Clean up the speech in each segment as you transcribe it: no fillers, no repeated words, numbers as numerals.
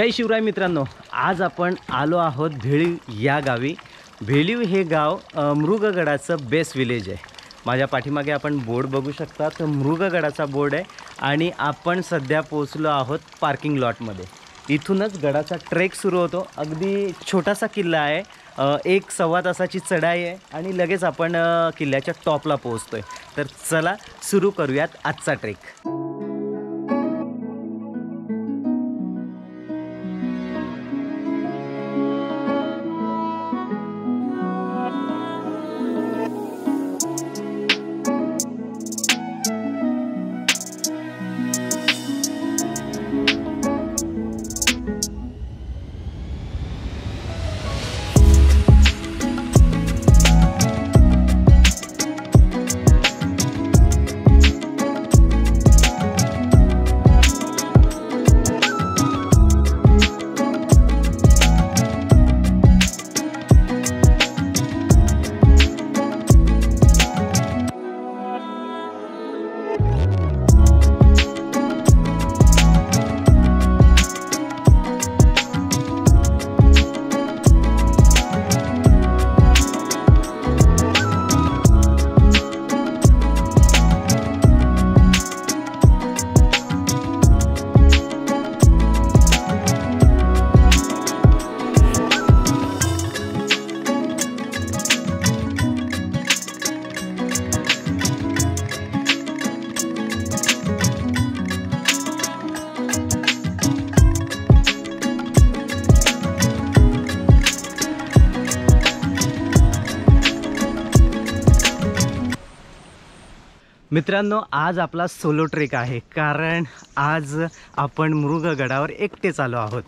जय शिवराय मित्रांनो, आज आपण आलो आहोत भेळीव या गावी। भेळीव हे गाव मृगगडाचं बेस विलेज आहे। माझ्या पाठीमागे आपण बोर्ड बघू शकता, तर मृगगडाचा बोर्ड आहे आणि आपण सध्या पोहोचलो आहोत पार्किंग लॉटमध्ये। इथूनच गडाचा ट्रेक सुरू होतो। अगदी छोटासा किल्ला आहे, 1-1.25 तासाची चढाई आहे आणि लगेच आपण किल्ल्याच्या टॉपला पोहोचतोय। तर चला सुरू करूयात आजचा ट्रेक। मित्रांनो, आज आपला सोलो ट्रेक आहे, कारण आज आपण मृगगडावर एकटेच आलो आहोत।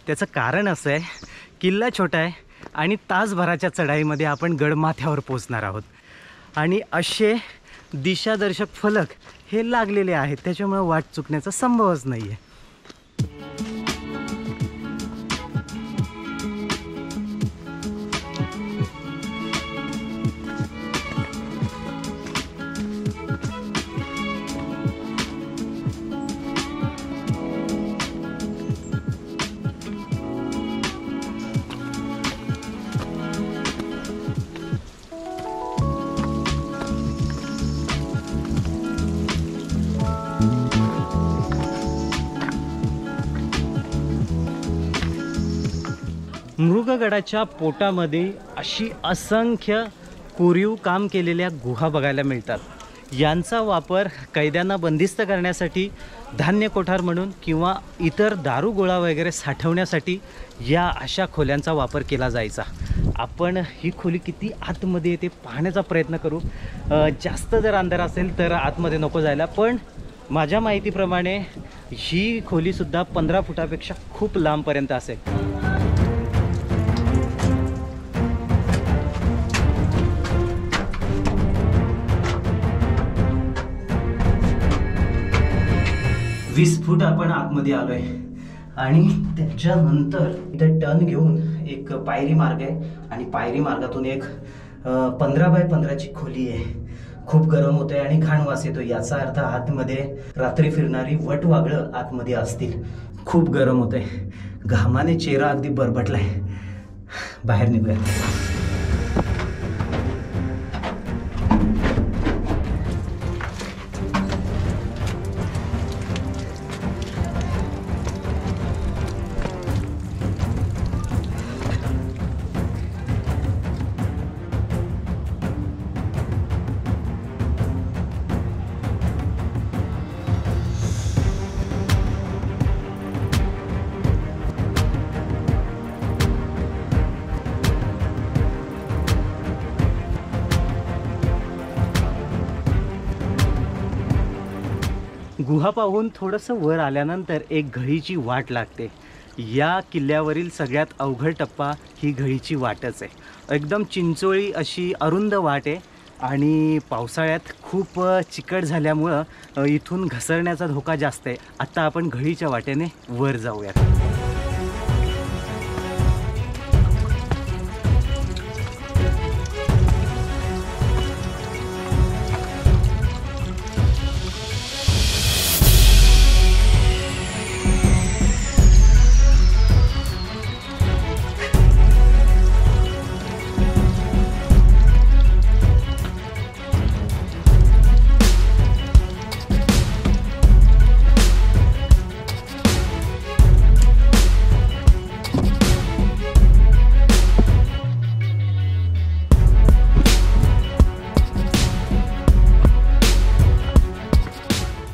त्याचं कारण असं आहे, किल्ला छोटा आहे आणि तासभराच्या चढाईमध्ये आपण गडमाथ्यावर पोहोचणार आहोत आणि असे दिशादर्शक फलक हे लागलेले आहेत, त्याच्यामुळे वाट चुकण्याचा संभवच नाही आहे। मृगगडाच्या पोटामध्ये अशी असंख्य कोरीव काम केलेल्या गुहा बघायला मिळतात। यांचा वापर कैद्यांना बंदिस्त करण्यासाठी, धान्य कोठार म्हणून किंवा इतर दारू गोळा वगैरे साठवण्यासाठी या अशा खोल्यांचा वापर केला जायचा। आपण ही खोली किती आतमध्ये येते पाहण्याचा प्रयत्न करू। जास्त जर अंधार असेल तर आतमध्ये नको जायला, पण माझ्या माहितीप्रमाणे ही खोलीसुद्धा 15 फुटापेक्षा खूप लांबपर्यंत असेल। वीस फूट आपण आतमध्ये आलोय आणि त्याच्यानंतर इथे टर्न घेऊन एक पायरी मार्ग आहे आणि पायरी मार्गातून एक 15 बाय 15ची खोली आहे। खूप गरम होते आणि घाण वास येतो, याचा अर्थ आतमध्ये रात्री फिरणारी वटवागळं आतमध्ये असतील। खूप गरम होते, घामाने चेहरा अगदी बरबटलाय। बाहेर निघूया। गुहा पाहून थोडंसं वर आल्यानंतर एक घळीची वाट लागते। या किल्ल्यावरील सगळ्यात अवघड टप्पा ही घळीची वाटच आहे। एकदम चिंचोळी अशी अरुंद वाट आहे आणि पावसाळ्यात खूप चिकट झाल्यामुळं इथून घसरण्याचा धोका जास्त आहे। आता आपण घळीच्या वाटेने वर जाऊयात।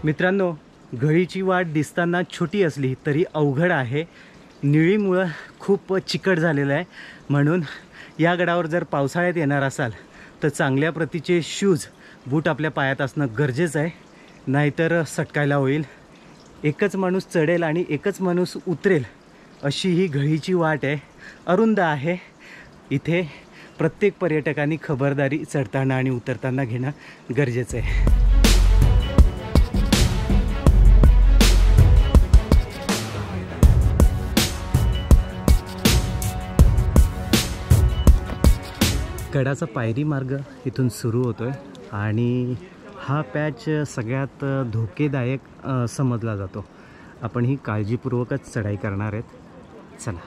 मित्रांनो, घळीची वाट दिसताना छोटी असली तरी अवघड आहे. निळीमुळं खूप चिकट झालेलं आहे. म्हणून या गडावर जर पावसाळ्यात येणार असाल तर चांगल्या प्रतीचे शूज बूट आपल्या पायात असणं गरजेचं आहे, नाहीतर सटकायला होईल. एकच माणूस चढेल आणि एकच माणूस उतरेल अशी ही घळीची वाट आहे. अरुंद आहे. इथे प्रत्येक पर्यटकांनी खबरदारी चढताना आणि उतरताना घेणं गरजेचं आहे. गडाचा पायरी मार्ग इथून सुरू होतो आहे आणि हा पॅच सगळ्यात धोकेदायक समजला जातो. आपण ही काळजीपूर्वकच चढाई करणार आहेत. चला.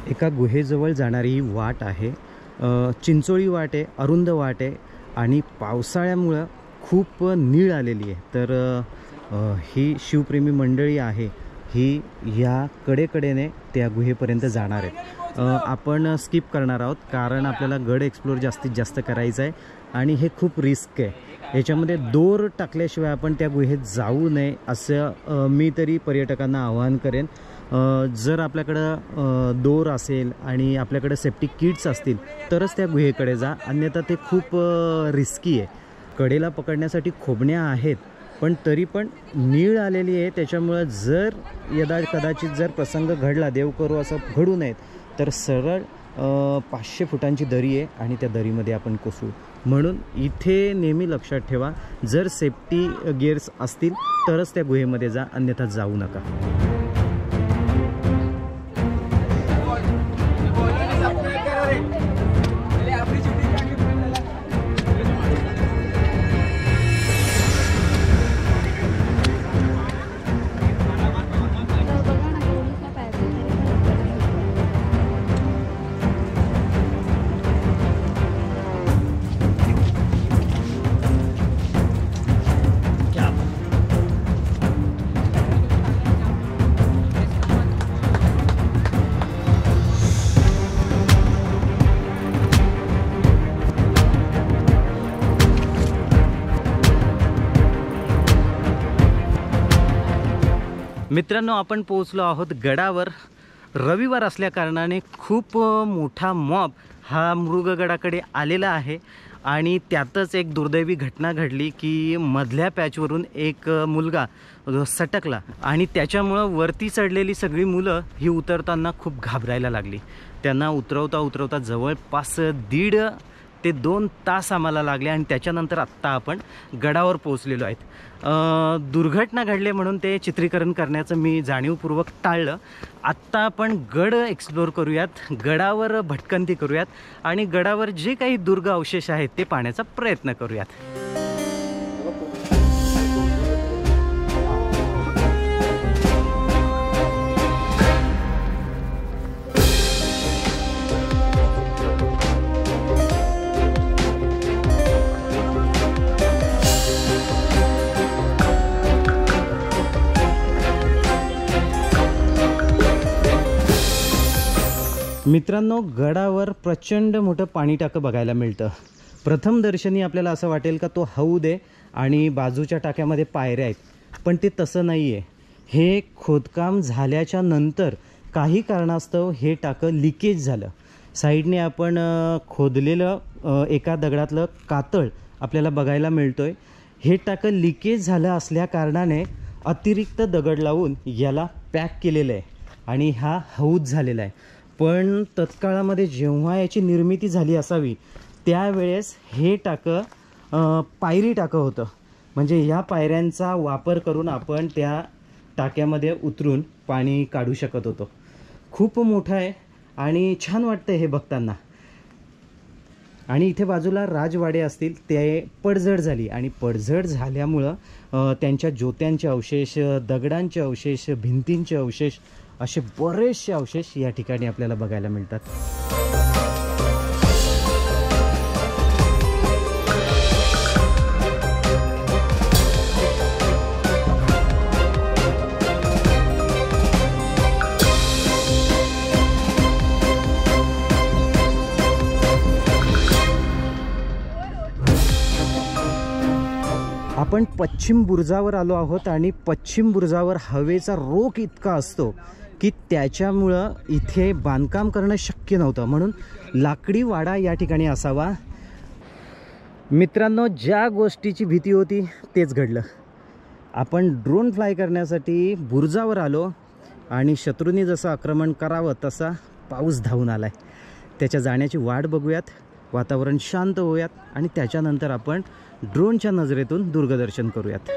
एका गुहेजवळ जाणारी ही वाट आहे. चिंचोळी वाट आहे, अरुंद वाट आहे आणि पावसाळ्यामुळं खूप नीळ आलेली आहे. तर ही शिवप्रेमी मंडळी आहे ही ह्या कडेकडेने त्या गुहेपर्यंत जाणार आहेत. आपण स्किप करणार आहोत कारण आपल्याला गड एक्सप्लोर जास्तीत जास्त करायचं आहे आणि हे खूप रिस्क आहे. याच्यामध्ये दोर टाकल्याशिवाय आपण त्या गुहेत जाऊ नये असं मी तरी पर्यटकांना आवाहन करेन. जर आपल्याकडं दोर असेल आणि आपल्याकडे सेफ्टी किट्स असतील तरच त्या गुहेकडे जा, अन्यथा ते खूप रिस्की आहे. कडेला पकडण्यासाठी खोबण्या आहेत पण तरी पण नीळ आलेली आहे. त्याच्यामुळं जर कदाचित जर प्रसंग घडला, देव करू असं घडू नयेत, तर सरळ 500 फुटांची दरी आहे आणि त्या दरीमध्ये आपण कोसळू. म्हणून इथे नेहमी लक्षात ठेवा, जर सेफ्टी गिअर्स असतील तरच त्या गुहेमध्ये जा, अन्यथा जाऊ नका. मित्रांनो, आपण पोहोचलो आहोत गडावर. रविवार असल्याकारणाने खूप मोठा मॉब हा मृगगडाकडे आलेला आहे आणि त्यातच एक दुर्दैवी घटना घडली की मधल्या पॅचवरून एक मुलगा सटकला आणि त्याच्यामुळं वरती चढलेली सगळी मुलं ही उतरताना खूप घाबरायला लागली. त्यांना उतरवता उतरवता जवळपास 1.5 ते 2 तास आम्हाला लागले आणि त्याच्यानंतर आत्ता आपण गडावर पोहोचलेलो आहेत. दुर्घटना घडली म्हणून ते चित्रीकरण करण्याचं मी जाणीवपूर्वक टाळलं. आत्ता आपण गड एक्सप्लोर करूयात, गडावर भटकंती करूयात आणि गडावर जे काही दुर्ग अवशेष आहेत ते पाहण्याचा प्रयत्न करूयात. मित्रांनो, गडावर प्रचंड मोठं पाणी टाकं बघायला मिळतं. प्रथम दर्शनी आपल्याला असं वाटेल का तो हौद आहे आणि बाजूच्या टाक्यामध्ये पायऱ्या आहेत, पण ते तसं नाही आहे. हे खोदकाम झाल्याच्या नंतर काही कारणास्तव हे टाकं लिकेज झालं. साईडने आपण खोदलेलं एका दगडातलं कातळ आपल्याला बघायला मिळतोय. हे टाकं लिकेज झालं असल्या कारणाने अतिरिक्त दगड लावून याला पॅक केलेलं आहे आणि हा हौद झालेला आहे. पण तत्काळामध्ये जेव्हा याची निर्मिती झाली असावी त्यावेळेस हे टाकं पायरी टाकं होतं. म्हणजे ह्या पायऱ्यांचा वापर करून आपण त्या टाक्यामध्ये उतरून पाणी काढू शकत होतो. खूप मोठं आहे आणि छान वाटतं हे बघताना. आणि इथे बाजूला राजवाडे असतील ते पडझड झाली आणि पडझड झाल्यामुळं त्यांच्या ज्योत्यांचे अवशेष, दगडांचे अवशेष, भिंतींचे अवशेष असे बरेचसे अवशेष या ठिकाणी आपल्याला बघायला मिळतात. आपण पश्चिम बुरुजावर आलो आहोत आणि पश्चिम बुरुजावर हवेचा रोख इतका असतो की त्याच्यामुळं इथे बांधकाम करणं शक्य नव्हतं, म्हणून लाकडी वाडा या ठिकाणी असावा. मित्रांनो, ज्या गोष्टीची भीती होती तेच घडलं. आपण ड्रोन फ्लाय करण्यासाठी बुरुजावर आलो आणि शत्रूंनी जसं आक्रमण करावं तसा पाऊस धावून आलाय. त्याच्या जाण्याची वाट बघूयात, वातावरण शांत होऊयात आणि त्याच्यानंतर आपण ड्रोनच्या नजरेतून दुर्गदर्शन करूयात.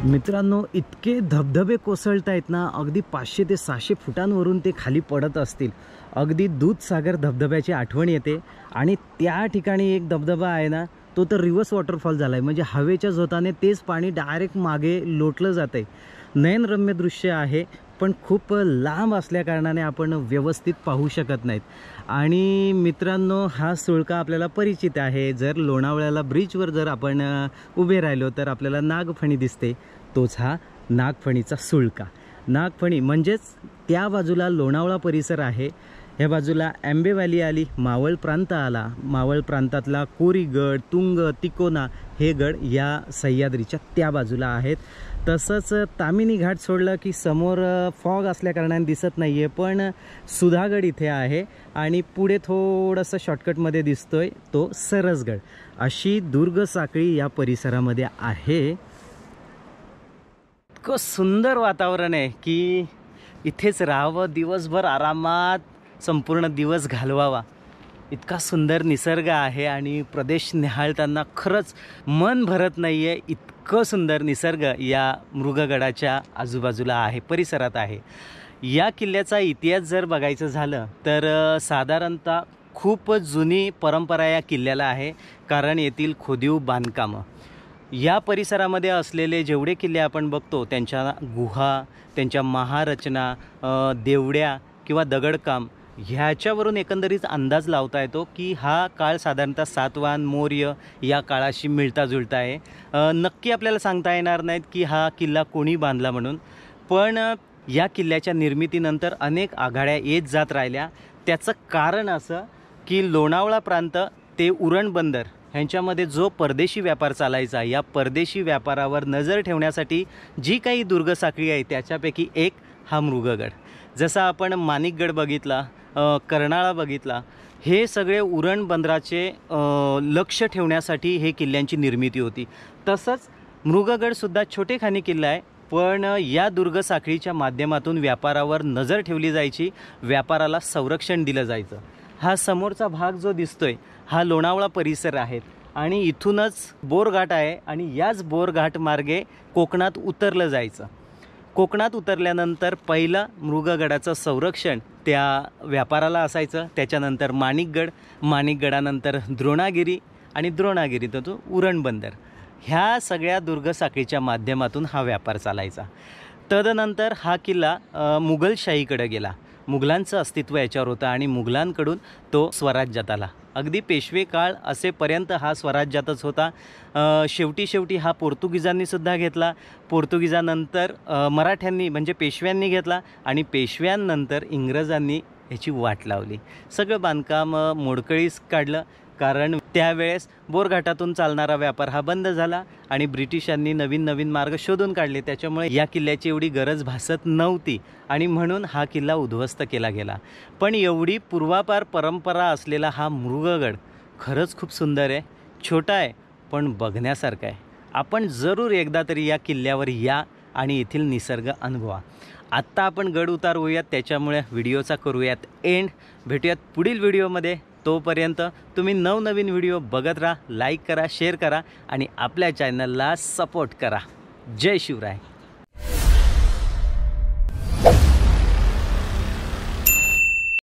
मित्रांनो, इतके धबधबे कोसळत आहेत ना, अगदी 500 ते 600 फुटांवरून ते खाली पडत असतील. अगदी दूधसागर धबधब्याची आठवण येते. आणि त्या ठिकाणी एक धबधबा आहे ना, तो तर रिव्हर्स वॉटरफॉल झाला आहे. म्हणजे हवेच्या झोताने तेच पाणी डायरेक्ट मागे लोटलं जात आहे. नयनरम्य दृश्य आहे, पण खूप लांब असल्याकारणाने आपण व्यवस्थित पाहू शकत नाहीत. आणि मित्रांनो, हा सुळका आपल्याला परिचित आहे. जर लोणावळ्याला ब्रिजवर जर आपण उभे राहिलो तर आपल्याला नागफणी दिसते. तोच हा नागफणीचा सुळका. नागफणी म्हणजेच त्या बाजूला लोणावळा परिसर आहे, ह्या बाजूला आंबे व्हॅली आली, मावळ प्रांत आला. मावळ प्रांतातला कोरीगड, तुंग, तिकोना हे गड या सह्याद्रीच्या त्या बाजूला आहेत. तसंच तामिनी घाट सोडलं की समोर फॉग असल्याकारणाने दिसत नाही आहे, पण सुधागड इथे आहे. आणि पुढे थोडंसं शॉर्टकटमध्ये दिसतोय तो सरसगड. अशी दुर्ग साखळी या परिसरामध्ये आहे. इतकं सुंदर वातावरण आहे की इथेच राहावं, दिवसभर आरामात संपूर्ण दिवस घालवावा. इतका सुंदर निसर्ग आहे आणि प्रदेश निहाळताना खरंच मन भरत नाही आहे. इतकं सुंदर निसर्ग या मृगगडाच्या आजूबाजूला आहे, परिसरात आहे. या किल्ल्याचा इतिहास जर बघायचं झालं तर साधारणतः खूप जुनी परंपरा या किल्ल्याला आहे. कारण येथील खोदीव बांधकामं, या परिसरामध्ये असलेले जेवढे किल्ले आपण बघतो त्यांच्या गुहा, त्यांच्या महारचना, देवड्या किंवा दगडकाम, ह्याच्यावरून एकंदरीत अंदाज लावता येतो की हा काळ साधारणतः सातवाहन, मौर्य या काळाशी मिळता जुळता आहे. नक्की आपल्याला सांगता येणार नाहीत की हा किल्ला कोणी बांधला म्हणून, पण या किल्ल्याच्या निर्मितीनंतर अनेक आघाड्या येत जात राहिल्या. त्याचं कारण असं की लोणावळा प्रांत ते उरण बंदर ह्यांच्यामध्ये जो परदेशी व्यापार चालायचा, या परदेशी व्यापारावर नजर ठेवण्यासाठी जी काही दुर्गसाखळी आहे त्याच्यापैकी एक हा मृगगड. जसा आपण माणिकगड बघितला, कर्नाळा बघितला, हे सगळे उरण बंदराचे लक्ष ठेवण्यासाठी हे किल्ल्यांची निर्मिती होती. तसंच मृगगडसुद्धा छोटेखानी किल्ला आहे, पण या दुर्गसाखळीच्या माध्यमातून व्यापारावर नजर ठेवली जायची, व्यापाराला संरक्षण दिलं जायचं. हा समोरचा भाग जो दिसतोय हा लोणावळा परिसर आहे आणि इथूनच बोरघाट आहे आणि याच बोरघाट मार्गे कोकणात उतरलं जायचं. कोकणात उतरल्यानंतर पहिलं मृगगडाचं संरक्षण त्या व्यापाराला असायचं. त्याच्यानंतर माणिकगड, माणिकगडानंतर द्रोणागिरी आणि द्रोणागिरीत तो उरण बंदर. ह्या सगळ्या दुर्गसाखळीच्या माध्यमातून हा व्यापार चालायचा. तदनंतर हा किल्ला मुघलशाहीकडे गेला. मुघलांचं अस्तित्व याच्यावर होतं आणि मुघलांकडून तो स्वराज्यात आला. अगदी पेशवे काळ असेपर्यंत हा स्वराज्यातच होता. शेवटी हा पोर्तुगीजांनीसुद्धा घेतला. पोर्तुगीजानंतर मराठ्यांनी म्हणजे पेशव्यांनी घेतला आणि पेशव्यांनंतर इंग्रजांनी ह्याची वाट लावली. सगळं बांधकाम मोडकळीस काढलं, कारण त्यावेळेस बोरघाटातून चालणारा व्यापार हा बंद झाला आणि ब्रिटिशांनी नवीन मार्ग शोधून काढले. त्याच्यामुळे या किल्ल्याची एवढी गरज भासत नव्हती आणि म्हणून हा किल्ला उद्ध्वस्त केला गेला. पण एवढी पूर्वापार परंपरा असलेला हा मृगगड खरंच खूप सुंदर आहे. छोटा आहे पण बघण्यासारखा आहे. आपण जरूर एकदा तरी या किल्ल्यावर या आणि येथील निसर्ग अनुभवा. आत्ता आपण गड उतार होऊयात, त्याच्यामुळे व्हिडिओचा करूयात एंड. भेटूयात पुढील व्हिडिओमध्ये. तोपर्यंत तुम्ही नवनवीन व्हिडिओ बघत राहा, लाईक करा, शेअर करा आणि आपल्या चॅनलला सपोर्ट करा. जय शिवराय.